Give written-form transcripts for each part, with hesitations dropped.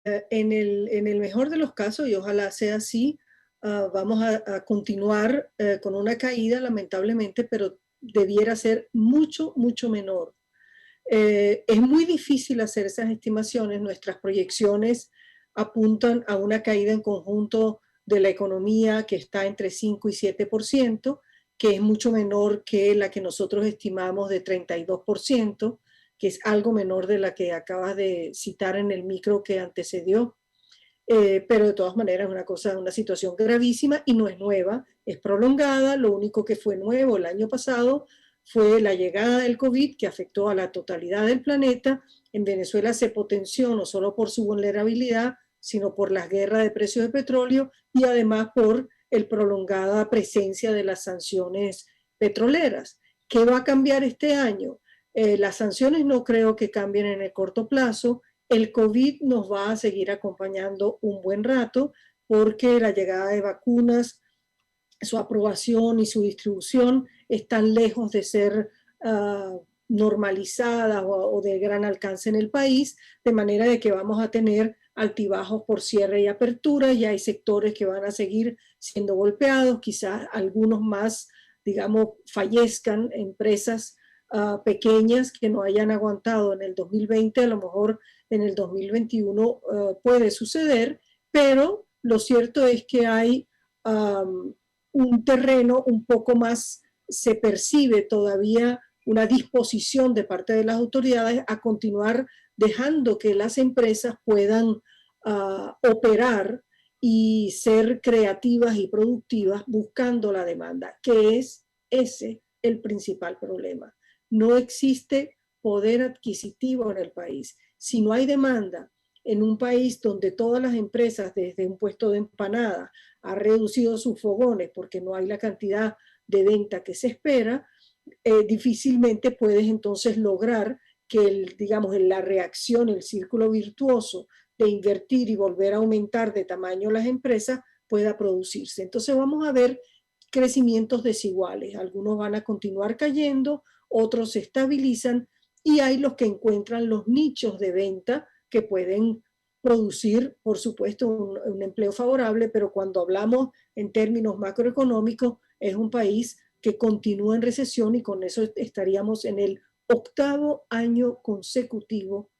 En el mejor de los casos, y ojalá sea así, vamos a continuar con una caída, lamentablemente, pero debiera ser mucho, mucho menor. Es muy difícil hacer esas estimaciones. Nuestras proyecciones apuntan a una caída en conjunto de la economía que está entre 5 y 7%, que es mucho menor que la que nosotros estimamos de 32%, que es algo menor de la que acabas de citar en el micro que antecedió. Pero de todas maneras es una situación gravísima y no es nueva, es prolongada. Lo único que fue nuevo el año pasado fue la llegada del COVID, que afectó a la totalidad del planeta. En Venezuela se potenció no solo por su vulnerabilidad, sino por las guerras de precios de petróleo y además por el prolongada presencia de las sanciones petroleras. ¿Qué va a cambiar este año? Las sanciones no creo que cambien en el corto plazo. El COVID nos va a seguir acompañando un buen rato porque la llegada de vacunas, su aprobación y su distribución están lejos de ser normalizadas o de gran alcance en el país, de manera de que vamos a tener altibajos por cierre y apertura, y hay sectores que van a seguir siendo golpeados, quizás algunos más, digamos, fallezcan, empresas pequeñas que no hayan aguantado en el 2020, a lo mejor en el 2021 puede suceder, pero lo cierto es que hay un terreno un poco más, se percibe todavía una disposición de parte de las autoridades a continuar dejando que las empresas puedan operar y ser creativas y productivas buscando la demanda, que es ese el principal problema. No existe poder adquisitivo en el país. Si no hay demanda en un país donde todas las empresas, desde un puesto de empanada, ha reducido sus fogones porque no hay la cantidad de venta que se espera, difícilmente puedes entonces lograr que digamos, la reacción, el círculo virtuoso de invertir y volver a aumentar de tamaño las empresas pueda producirse. Entonces vamos a ver crecimientos desiguales. Algunos van a continuar cayendo, otros se estabilizan y hay los que encuentran los nichos de venta que pueden producir, por supuesto, un empleo favorable, pero cuando hablamos en términos macroeconómicos, es un país que continúa en recesión y con eso estaríamos en el octavo año consecutivo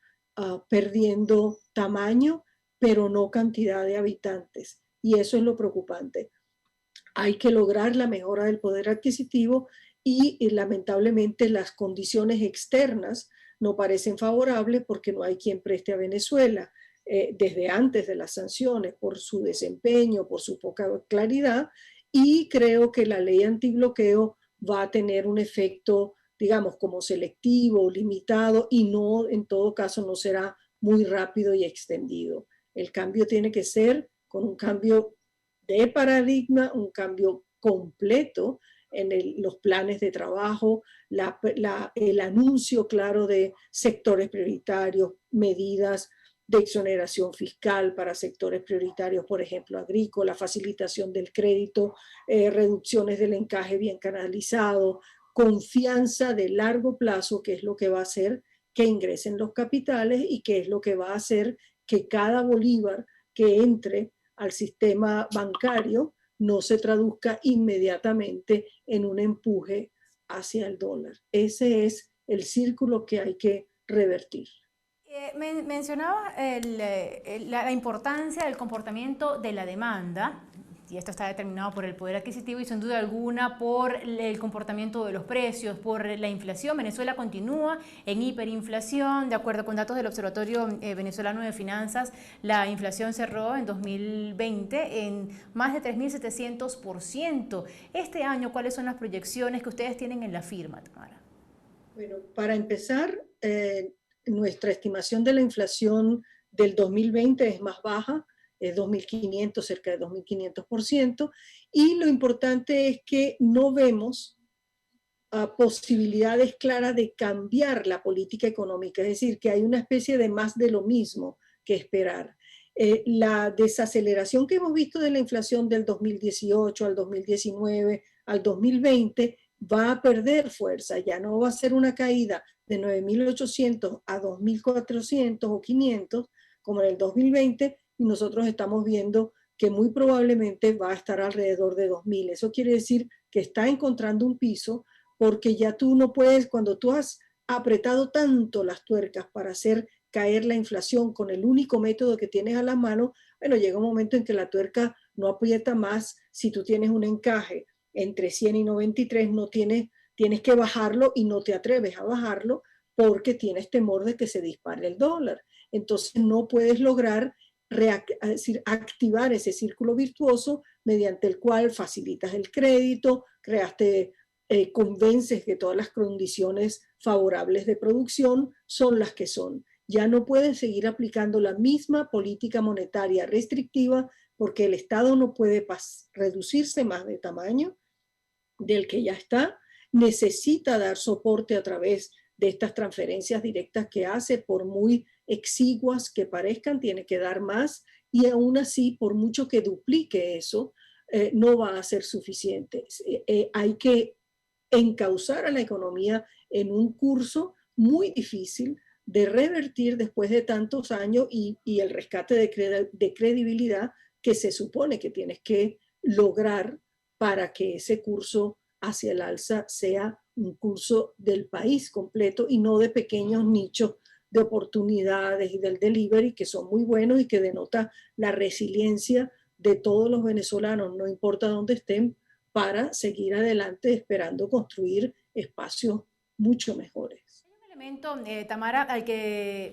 perdiendo tamaño, pero no cantidad de habitantes. Y eso es lo preocupante. Hay que lograr la mejora del poder adquisitivo y lamentablemente las condiciones externas no parecen favorables porque no hay quien preste a Venezuela desde antes de las sanciones por su desempeño, por su poca claridad, y creo que la ley antibloqueo va a tener un efecto, digamos, como selectivo, limitado, y no, en todo caso, no será muy rápido y extendido. El cambio tiene que ser con un cambio de paradigma, un cambio completo en los planes de trabajo, el anuncio claro de sectores prioritarios, medidas de exoneración fiscal para sectores prioritarios, por ejemplo, agrícola, facilitación del crédito, reducciones del encaje bien canalizado, confianza de largo plazo, que es lo que va a hacer que ingresen los capitales y que es lo que va a hacer que cada bolívar que entre al sistema bancario no se traduzca inmediatamente en un empuje hacia el dólar. Ese es el círculo que hay que revertir. Mencionaba la importancia del comportamiento de la demanda, y esto está determinado por el poder adquisitivo y sin duda alguna por el comportamiento de los precios, por la inflación. Venezuela continúa en hiperinflación. De acuerdo con datos del Observatorio Venezolano de Finanzas, la inflación cerró en 2020 en más de 3.700%. Este año, ¿cuáles son las proyecciones que ustedes tienen en la firma, Tamara? Bueno, para empezar, nuestra estimación de la inflación del 2020 es más baja, es 2.500, cerca de 2.500%, y lo importante es que no vemos posibilidades claras de cambiar la política económica, es decir, que hay una especie de más de lo mismo que esperar. La desaceleración que hemos visto de la inflación del 2018 al 2019 al 2020 va a perder fuerza, ya no va a ser una caída de 9.800 a 2.400 o 500, como en el 2020, y nosotros estamos viendo que muy probablemente va a estar alrededor de 2000. Eso quiere decir que está encontrando un piso, porque ya tú no puedes, cuando tú has apretado tanto las tuercas para hacer caer la inflación con el único método que tienes a la mano, bueno, llega un momento en que la tuerca no aprieta más. Si tú tienes un encaje entre 100 y 93, no tienes que bajarlo y no te atreves a bajarlo porque tienes temor de que se dispare el dólar. Entonces no puedes lograr es decir, activar ese círculo virtuoso mediante el cual facilitas el crédito, convences que todas las condiciones favorables de producción son las que son. Ya no pueden seguir aplicando la misma política monetaria restrictiva porque el Estado no puede reducirse más de tamaño del que ya está, necesita dar soporte a través de estas transferencias directas que hace, por muy exiguas que parezcan, tiene que dar más, y aún así, por mucho que duplique eso, no va a ser suficiente. Hay que encauzar a la economía en un curso muy difícil de revertir después de tantos años y el rescate de credibilidad que se supone que tienes que lograr para que ese curso hacia el alza sea un curso del país completo y no de pequeños nichos de oportunidades y del delivery, que son muy buenos y que denota la resiliencia de todos los venezolanos, no importa dónde estén, para seguir adelante esperando construir espacios mucho mejores. Hay un elemento, Tamara,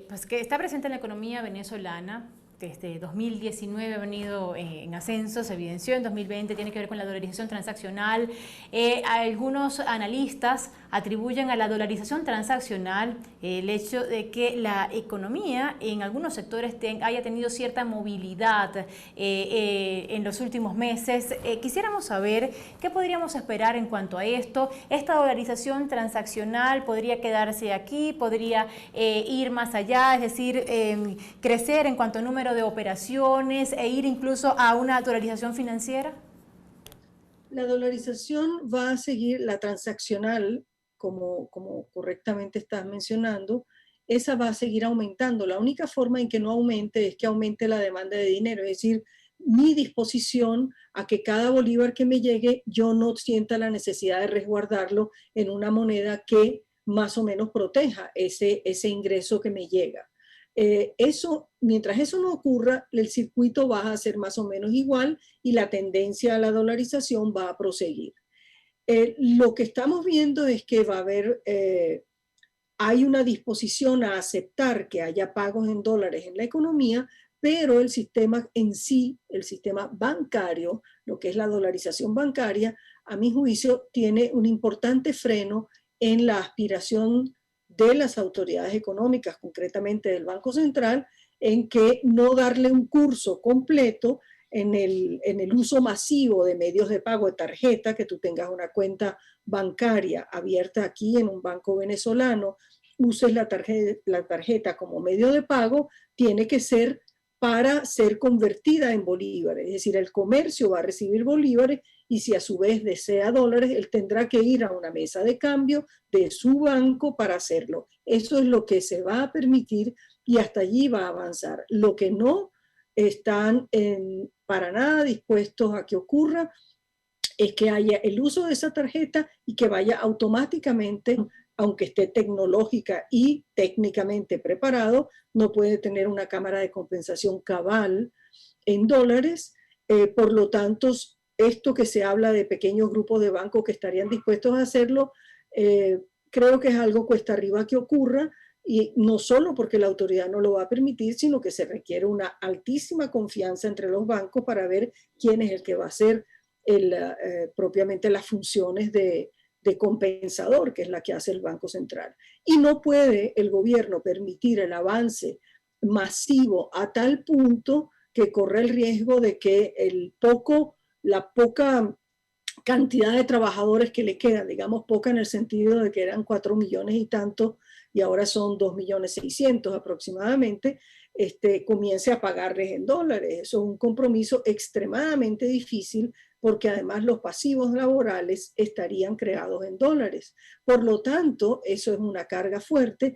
pues, que está presente en la economía venezolana. Desde 2019 ha venido en ascenso, se evidenció en 2020, tiene que ver con la dolarización transaccional. Algunos analistas atribuyen a la dolarización transaccional el hecho de que la economía en algunos sectores haya tenido cierta movilidad en los últimos meses. Quisiéramos saber qué podríamos esperar en cuanto a esto. ¿Esta dolarización transaccional podría quedarse aquí, podría ir más allá, es decir, crecer en cuanto a número de operaciones e ir incluso a una dolarización financiera? La dolarización va a seguir la transaccional, como correctamente estás mencionando, esa va a seguir aumentando. La única forma en que no aumente es que aumente la demanda de dinero, es decir, mi disposición a que cada bolívar que me llegue, yo no sienta la necesidad de resguardarlo en una moneda que más o menos proteja ese ingreso que me llega. Mientras eso no ocurra, el circuito va a ser más o menos igual y la tendencia a la dolarización va a proseguir. Lo que estamos viendo es que hay una disposición a aceptar que haya pagos en dólares en la economía, pero el sistema en sí, el sistema bancario, lo que es la dolarización bancaria, a mi juicio, tiene un importante freno en la aspiración de las autoridades económicas, concretamente del Banco Central, en que no darle un curso completo en el uso masivo de medios de pago de tarjeta, que tú tengas una cuenta bancaria abierta aquí en un banco venezolano, uses la tarjeta como medio de pago, tiene que ser para ser convertida en bolívares. Es decir, el comercio va a recibir bolívares y si a su vez desea dólares, él tendrá que ir a una mesa de cambio de su banco para hacerlo. Eso es lo que se va a permitir y hasta allí va a avanzar. Lo que no están para nada dispuestos a que ocurra es que haya el uso de esa tarjeta y que vaya automáticamente, aunque esté tecnológica y técnicamente preparado, no puede tener una cámara de compensación cabal en dólares. Por lo tanto, esto que se habla de pequeños grupos de bancos que estarían dispuestos a hacerlo, creo que es algo cuesta arriba que ocurra, y no solo porque la autoridad no lo va a permitir, sino que se requiere una altísima confianza entre los bancos para ver quién es el que va a hacer propiamente las funciones de compensador, que es la que hace el Banco Central. Y no puede el gobierno permitir el avance masivo a tal punto que corre el riesgo de que la poca cantidad de trabajadores que le quedan, digamos poca en el sentido de que eran 4 millones y tanto y ahora son 2.600.000 aproximadamente, comience a pagarles en dólares. Eso es un compromiso extremadamente difícil porque además los pasivos laborales estarían creados en dólares. Por lo tanto, eso es una carga fuerte